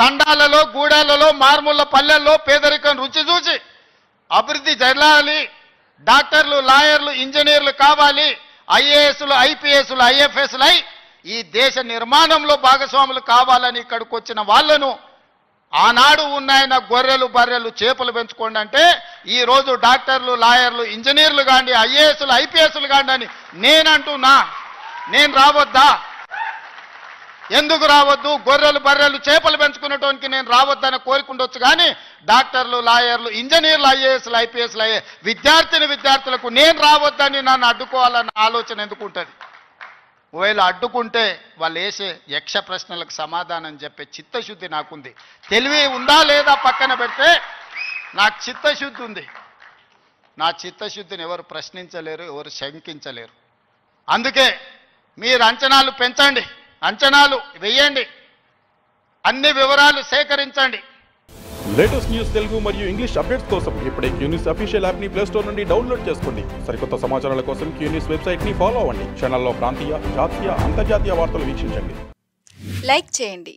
తండాలలో గూడాలలో మారుమూల పల్లెల్లో పేదరికం రుచి చూసి అభివృద్ధి జరగాలి, డాక్టర్లు లాయర్లు ఇంజనీర్లు కావాలి, ఐఏఎస్లు ఐపీఎస్లు ఐఎఫ్ఎస్లు అయి ఈ దేశ నిర్మాణంలో భాగస్వాములు కావాలని ఇక్కడికి వచ్చిన వాళ్ళను ఆనాడు ఉన్నాయన గొర్రెలు బర్రెలు చేపలు పెంచుకోండి అంటే ఈరోజు డాక్టర్లు లాయర్లు ఇంజనీర్లు కాండి ఐఏఎస్లు ఐపీఎస్లు కాండి అని నేనంటున్నా. నేను రావద్దా? ఎందుకు రావద్దు? గొర్రెలు బర్రెలు చేపలు పెంచుకునేటోనికి నేను రావద్దని కోరుకుండొచ్చు, కానీ డాక్టర్లు లాయర్లు ఇంజనీర్లు ఐఏఎస్లు ఐపీఎస్లు అయ్యే విద్యార్థులకు నేను రావద్దని నన్ను అడ్డుకోవాలన్న ఆలోచన ఎందుకు ఉంటుంది? ఒకవేళ అడ్డుకుంటే వాళ్ళు వేసే యక్ష ప్రశ్నలకు సమాధానం చెప్పే చిత్తశుద్ధి నాకుంది. తెలివి ఉందా లేదా పక్కన పెడితే నాకు చిత్తశుద్ధి ఉంది. నా చిత్తశుద్ధిని ఎవరు ప్రశ్నించలేరు, ఎవరు శంకించలేరు. అందుకే మీరు అంచనాలు పెంచండి, అంచనాలు వేయండి, అన్ని వివరాలు సేకరించండి. లేటెస్ట్ న్యూస్ తెలుగు మరియు ఇంగ్లీష్ అప్డేట్స్ కోసం ఇప్పుడే క్యూన్యూస్ అఫీషియల్ యాప్ ని ప్లే స్టోర్ నుండి డౌన్లోడ్ చేసుకోండి. సరికొత్త సమాచారాల కోసం క్యూన్యూస్ వెబ్సైట్ ని ఫాలో అవ్వండి. ఛానల్లో ప్రాంతీయ, జాతీయ, అంతర్జాతీయ వార్తలు వీక్షించండి. లైక్ చేయండి.